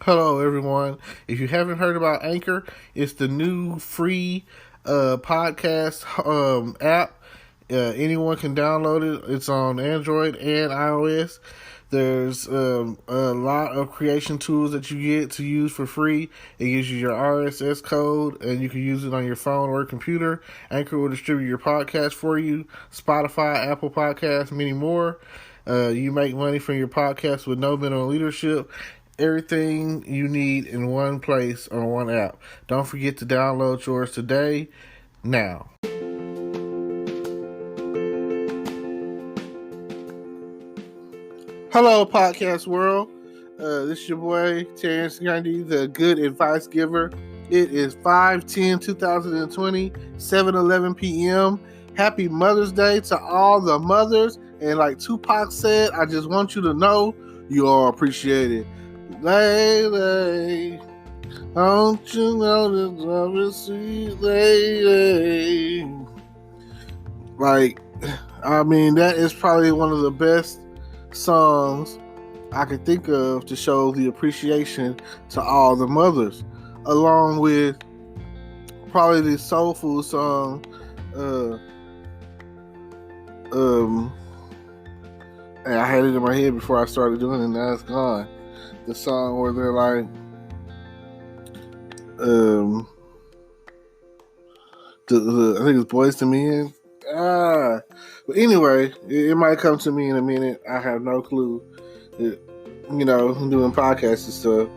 Hello, everyone. If you haven't heard about Anchor, it's the new free podcast app. Anyone can download it. It's on Android and iOS. There's a lot of creation tools that you get to use for free. It gives you your RSS code, and you can use it on your phone or computer. Anchor will distribute your podcast for you. Spotify, Apple Podcasts, many more. You make money from your podcast with no minimum leadership. Everything you need in one place on one app. Don't forget to download yours today, now. Hello, podcast world. This is your boy, Terrence Gandhi, the good advice giver. It is 5/10/2020, 7:11 p.m. Happy Mother's Day to all the mothers. And like Tupac said, I just want you to know you are appreciated. Lady, don't you know that love is sweet, lady? Like, I mean, that is probably one of the best songs I could think of to show the appreciation to all the mothers, along with probably the soul food song, and I had it in my head before I started doing it, and now it's gone. The song where they're like, I think it's Boys to Men. But anyway, it might come to me in a minute. I have no clue. I'm doing podcasts and stuff.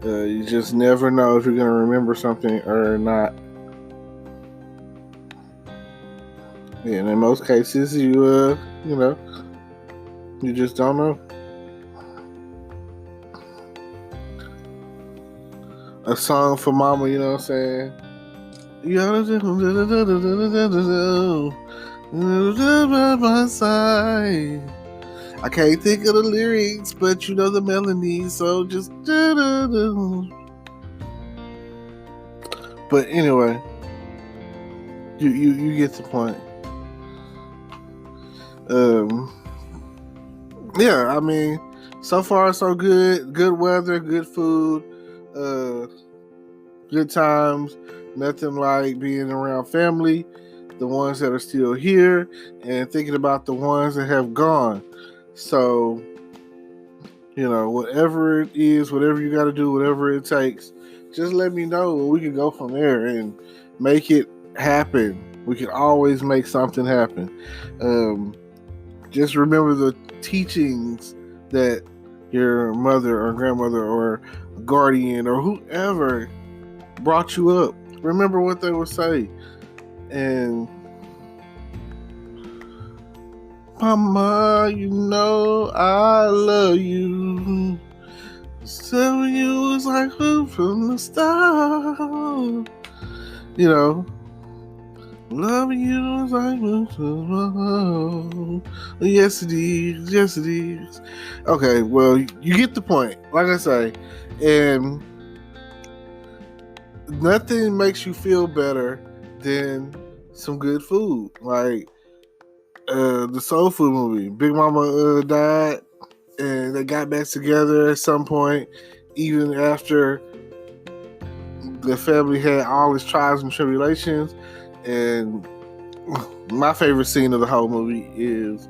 You just never know if you're gonna remember something or not. Yeah, and in most cases, you just don't know. A song for mama, you know what I'm saying? My side. I can't think of the lyrics, but you know the melody, so just. But anyway, you get the point. Yeah, I mean, so far so good. Good weather, good food, good times. Nothing like being around family, the ones that are still here, and thinking about the ones that have gone. So, whatever it is, whatever you got to do, whatever it takes, just let me know and we can go from there and make it happen. We can always make something happen. Just remember the teachings that your mother or grandmother or guardian or whoever brought you up. Remember what they would say. And Mama, you know I love you. 7 years like who from the start. Loving you is like yes it is, yes it is. Okay, well, you get the point. Like I say, and nothing makes you feel better than some good food. Like the Soul Food movie. Big Mama died, and they got back together at some point, even after the family had all its trials and tribulations. And my favorite scene of the whole movie is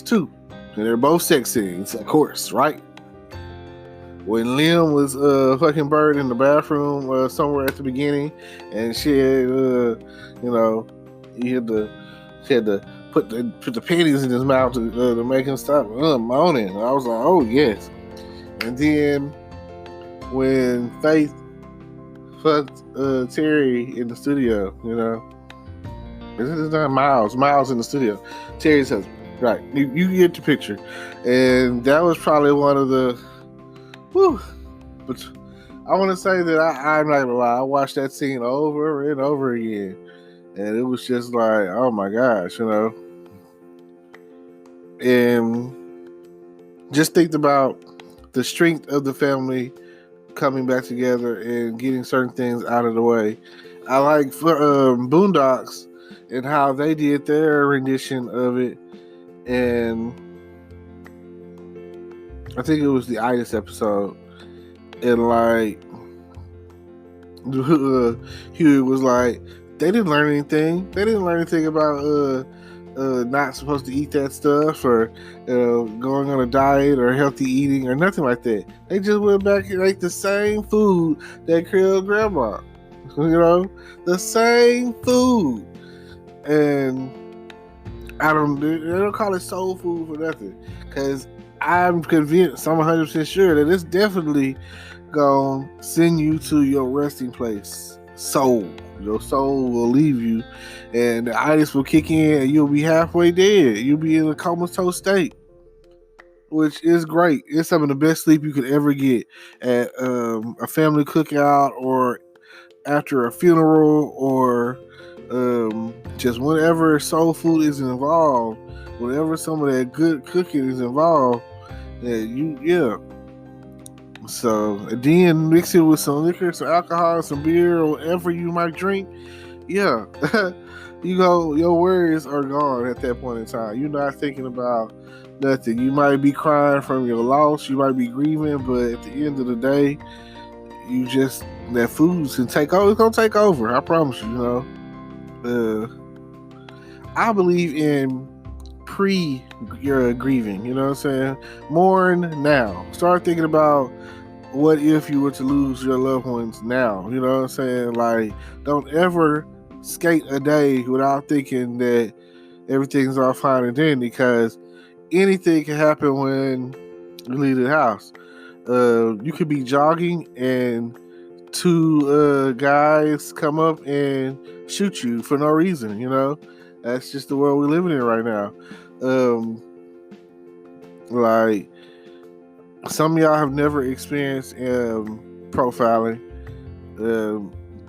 two, and they're both sex scenes, of course, right? When Liam was fucking Bird in the bathroom somewhere at the beginning, and she had, she had to put the panties in his mouth to make him stop moaning. I was like, oh yes. And then when Faith fucked Terry in the studio, this is not Miles in the studio, Terry's husband, right? You get the picture, and that was probably one of the. Whew. But I want to say that I'm not gonna lie, I watched that scene over and over again, and it was just like, oh my gosh, and just think about the strength of the family coming back together and getting certain things out of the way. I like Boondocks and how they did their rendition of it, and I think it was the Itis episode, And like, Huey was like, they didn't learn anything. They didn't learn anything about not supposed to eat that stuff, or going on a diet or healthy eating or nothing like that. They just went back and ate the same food that killed grandma. The same food. And they don't call it soul food for nothing. Because I'm convinced, I'm 100% sure that it's definitely gonna send you to your resting place. Soul. Your soul will leave you, and the itis will kick in, and you'll be halfway dead. You'll be in a comatose state, which is great. It's some of the best sleep you could ever get at a family cookout, or after a funeral, or just whenever soul food is involved. Whenever some of that good cooking is involved, So then mix it with some liquor, some alcohol, some beer, or whatever you might drink. Yeah, your worries are gone at that point in time. You're not thinking about nothing. You might be crying from your loss. You might be grieving, but at the end of the day, that food can take over. It's gonna take over. I promise you. I believe in your grieving. You know what I'm saying? Mourn now. Start thinking about what if you were to lose your loved ones now. You know what I'm saying? Like, don't ever skate a day without thinking that everything's all fine and dandy, because anything can happen when you leave the house. You could be jogging and two guys come up and shoot you for no reason. That's just the world we're living in right now. Like, some of y'all have never experienced profiling,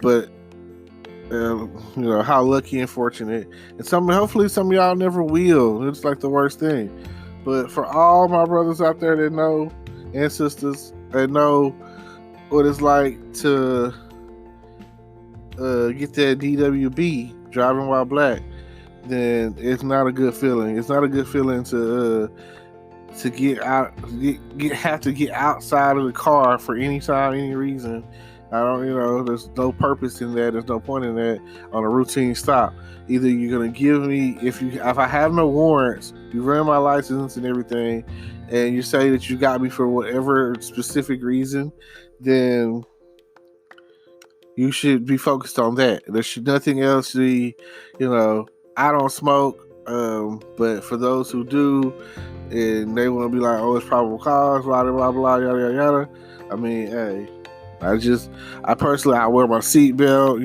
but how lucky and fortunate. And hopefully some of y'all never will. It's like the worst thing. But for all my brothers out there that know, and sisters that know what it's like to get that DWB, driving while black, then it's not a good feeling. It's not a good feeling to have to get outside of the car for any time, any reason. There's no purpose in that. There's no point in that on a routine stop. Either you're gonna give me, if I have no warrants, you run my license and everything, and you say that you got me for whatever specific reason, then you should be focused on that. There should nothing else be, I don't smoke, but for those who do, and they want to be like, oh, it's probable cause, blah, blah, blah, yada, yada, yada. I mean, hey, I personally wear my seatbelt,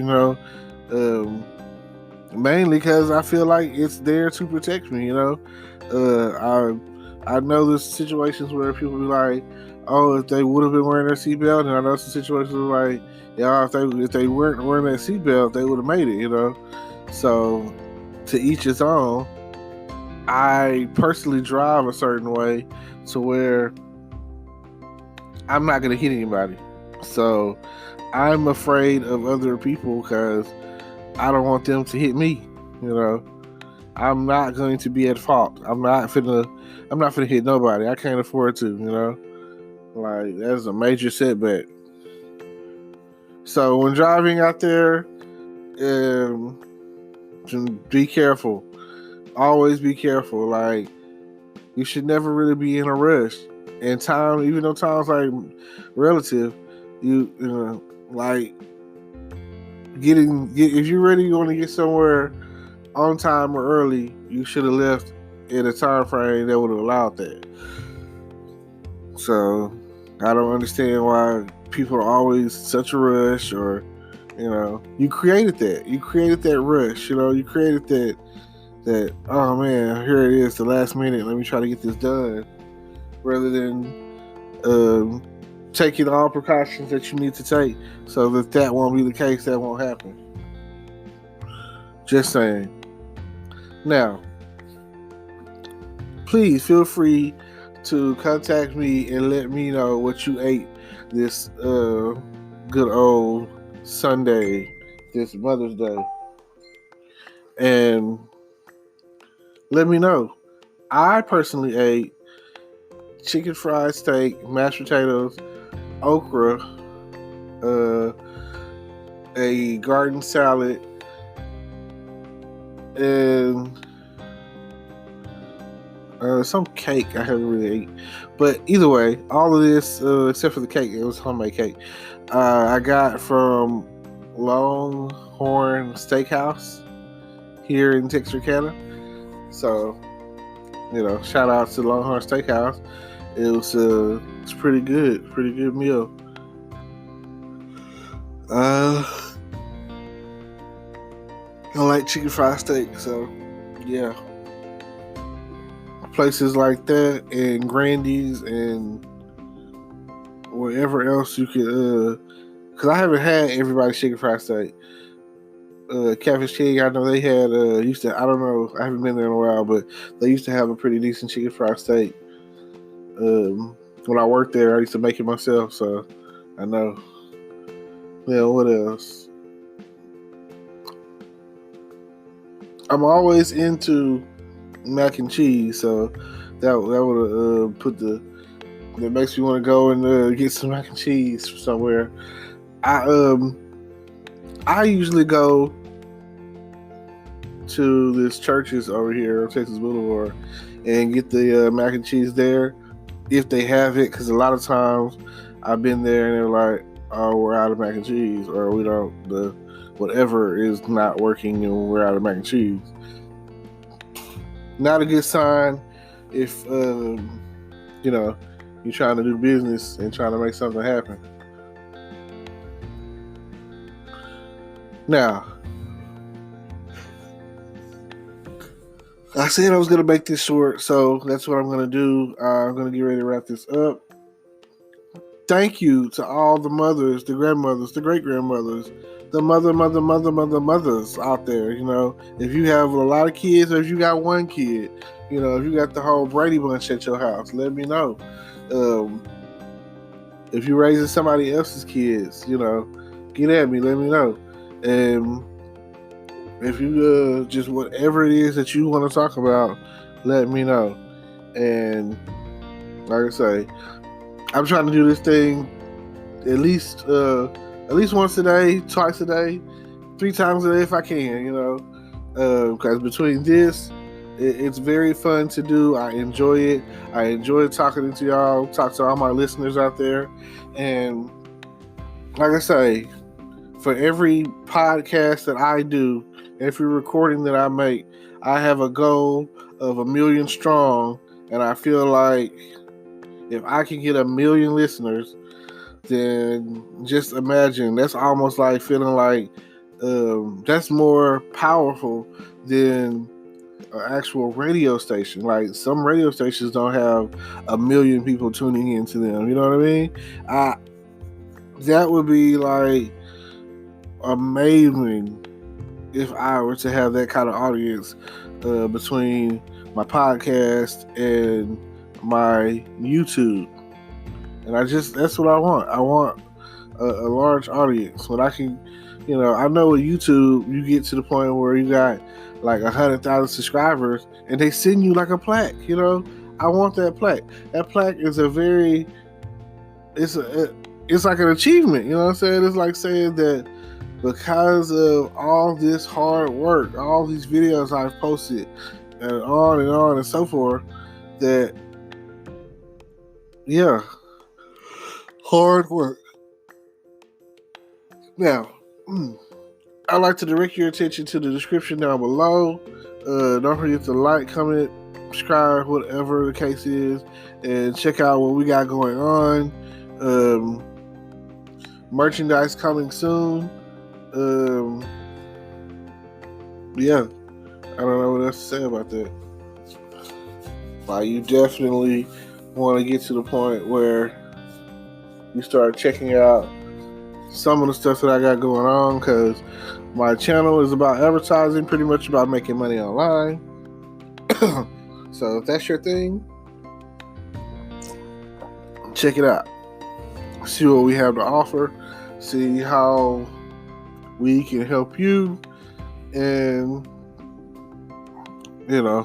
mainly because I feel like it's there to protect me, I know there's situations where people be like, oh, if they would have been wearing their seatbelt, and I know some situations where like, yeah, if they weren't wearing that seatbelt, they would have made it, So, to each his own. I personally drive a certain way to where I'm not going to hit anybody. So I'm afraid of other people because I don't want them to hit me. I'm not going to be at fault. I'm not finna hit nobody. I can't afford to. Like, that's a major setback. So when driving out there, be careful. Always be careful. Like, you should never really be in a rush. And time, even though time's like relative, like if you're ready, you want to get somewhere on time or early, you should have left in a time frame that would have allowed that. So I don't understand why people are always such a rush, or you created that. You created that rush. You created that, oh man, here it is, the last minute, let me try to get this done, rather than taking all precautions that you need to take so that won't be the case, that won't happen. Just saying. Now, please feel free to contact me and let me know what you ate this good old Sunday, this Mother's Day, and let me know. I personally ate chicken fried steak, mashed potatoes, okra, a garden salad, and some cake I haven't really ate. But either way, all of this, except for the cake, it was homemade cake, I got from Longhorn Steakhouse here in Texarkana. So, shout out to Longhorn Steakhouse. It's pretty good meal. I like chicken fried steak, so yeah. Places like that and Grandy's and wherever else you could, because I haven't had everybody's chicken fried steak. Catfish King, I know they had, I don't know, I haven't been there in a while, but they used to have a pretty decent chicken fried steak. When I worked there, I used to make it myself, so I know. Yeah, what else? I'm always into mac and cheese, so that would that makes me want to go and get some mac and cheese from somewhere. I usually go to this churches over here on Texas Boulevard and get the mac and cheese there if they have it, because a lot of times I've been there and they're like, oh, we're out of mac and cheese, or we don't, the whatever is not working and we're out of mac and cheese. Not a good sign if you're trying to do business and trying to make something happen. Now, I said I was going to make this short, so that's what I'm going to do. I'm going to get ready to wrap this up. Thank you to all the mothers, the grandmothers, the great-grandmothers, the mothers out there. If you have a lot of kids or if you got one kid, if you got the whole Brady Bunch at your house, let me know. If you're raising somebody else's kids, get at me, let me know. And if you just whatever it is that you want to talk about, let me know. And like I say, I'm trying to do this thing at least once a day, twice a day, 3 times a day if I can, because between this, it's very fun to do. I enjoy it. I enjoy talking to y'all, talk to all my listeners out there. And like I say, for every podcast that I do, every recording that I make, I have a goal of 1 million strong. And I feel like if I can get 1 million listeners, then just imagine, that's almost like feeling like that's more powerful than an actual radio station. Like some radio stations don't have 1 million people tuning into them. You know what I mean? That would be like amazing if I were to have that kind of audience between my podcast and my YouTube. And that's what I want. I want a large audience. When I can, I know with YouTube, you get to the point where you got like 100,000 subscribers and they send you like a plaque, I want that plaque. That plaque is it's like an achievement, you know what I'm saying? It's like saying that because of all this hard work, all these videos I've posted and on and so forth, that, yeah, hard work. Now, I'd like to direct your attention to the description down below. Don't forget to like, comment, subscribe, whatever the case is, and check out what we got going on. Merchandise coming soon. Yeah, I don't know what else to say about that. But you definitely want to get to the point where you start checking out some of the stuff that I got going on, because my channel is about advertising, pretty much about making money online. So if that's your thing, check it out. See what we have to offer. See how we can help you, and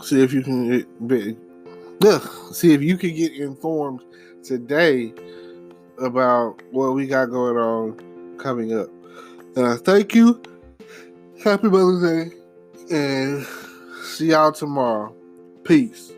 see if you can get informed today about what we got going on coming up. Thank you. Happy Mother's Day. And see y'all tomorrow. Peace.